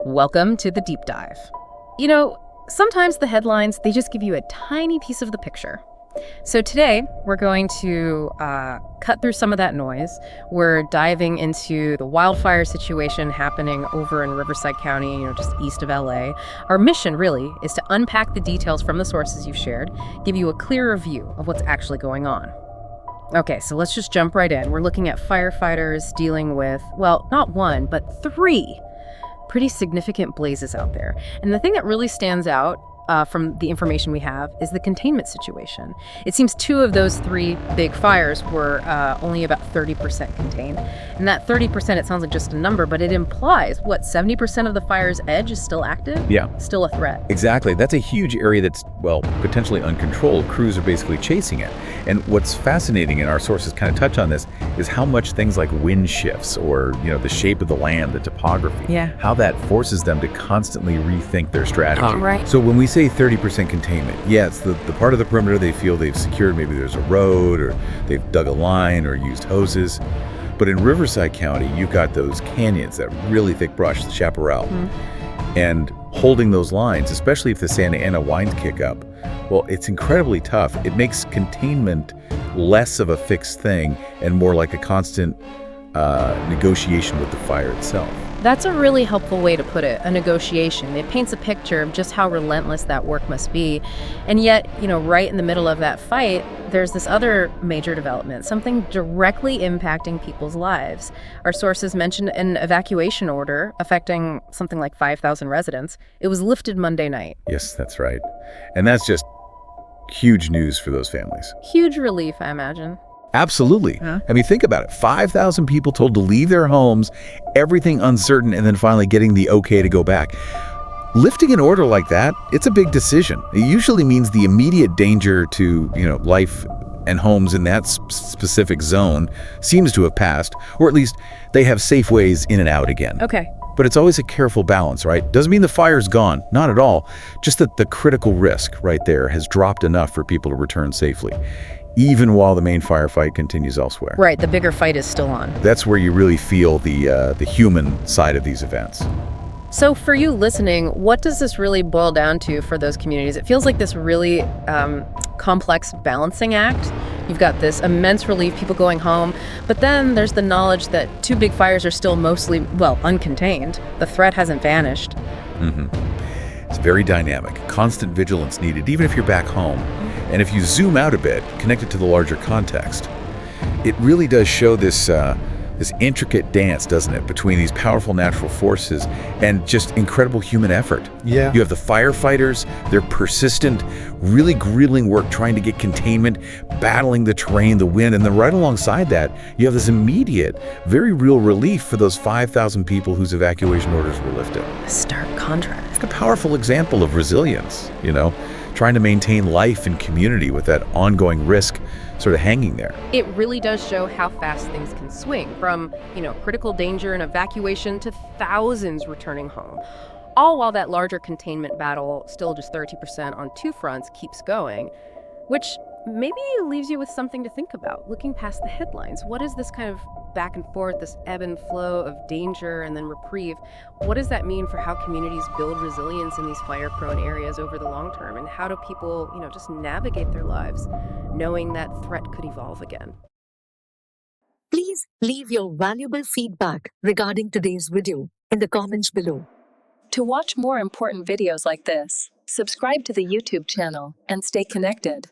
Welcome to the deep dive. You know, sometimes the headlines, they just give you a tiny piece of the picture. So today, we're going to cut through some of that noise. We're diving into the wildfire situation happening over in Riverside County, just east of LA. Our mission, really, is to unpack the details from the sources you've shared, give you a clearer view of what's actually going on. Okay, so let's just jump right in. We're looking at firefighters dealing with, well, not one, but three pretty significant blazes out there. And the thing that really stands out from the information we have is the containment situation. It seems two of those three big fires were only about 30% contained. And that 30%, it sounds like just a number, but it implies, 70% of the fire's edge is still active? Yeah. Still a threat. Exactly. That's a huge area that's, potentially uncontrolled. Crews are basically chasing it. And what's fascinating, and our sources kind of touch on this, is how much things like wind shifts or, the shape of the land, the topography, how that forces them to constantly rethink their strategy. Right. So when we say 30% containment, it's the part of the perimeter they feel they've secured. Maybe there's a road, or they've dug a line or used hoses. But in Riverside County, you've got those canyons, that really thick brush, the chaparral. And holding those lines, especially if the Santa Ana winds kick up, it's incredibly tough. It makes containment less of a fixed thing and more like a constant negotiation with the fire itself. That's a really helpful way to put it, a negotiation. It paints a picture of just how relentless that work must be. And yet, right in the middle of that fight, there's this other major development, something directly impacting people's lives. Our sources mentioned an evacuation order affecting something like 5,000 residents. It was lifted Monday night. Yes, that's right. And that's just huge news for those families. Huge relief, I imagine. Absolutely. I mean, think about it. 5,000 people told to leave their homes, everything uncertain, and then finally getting the okay to go back. Lifting an order like that, it's a big decision. It usually means the immediate danger to, life and homes in that specific zone seems to have passed, or at least they have safe ways in and out again. Okay. But it's always a careful balance, right? Doesn't mean the fire's gone, not at all. Just that the critical risk right there has dropped enough for people to return safely, even while the main firefight continues elsewhere. Right, the bigger fight is still on. That's where you really feel the human side of these events. So for you listening, what does this really boil down to for those communities? It feels like this really complex balancing act. You've got this immense relief, people going home, but then there's the knowledge that two big fires are still mostly, uncontained. The threat hasn't vanished. It's very dynamic. Constant vigilance needed, even if you're back home. And if you zoom out a bit, connect it to the larger context, it really does show this intricate dance, doesn't it, between these powerful natural forces and just incredible human effort. Yeah. You have the firefighters, their persistent, really grueling work trying to get containment, battling the terrain, the wind, and then right alongside that, you have this immediate, very real relief for those 5,000 people whose evacuation orders were lifted. A stark contrast. It's a powerful example of resilience, trying to maintain life and community with that ongoing risk sort of hanging there. It really does show how fast things can swing from, critical danger and evacuation to thousands returning home. All while that larger containment battle, still just 30% on two fronts, keeps going, which maybe leaves you with something to think about. Looking past the headlines, what is this kind of back and forth, this ebb and flow of danger and then reprieve? What does that mean for how communities build resilience in these fire-prone areas over the long term? And how do people, just navigate their lives knowing that threat could evolve again? Please leave your valuable feedback regarding today's video in the comments below. To watch more important videos like this, subscribe to the YouTube channel and stay connected.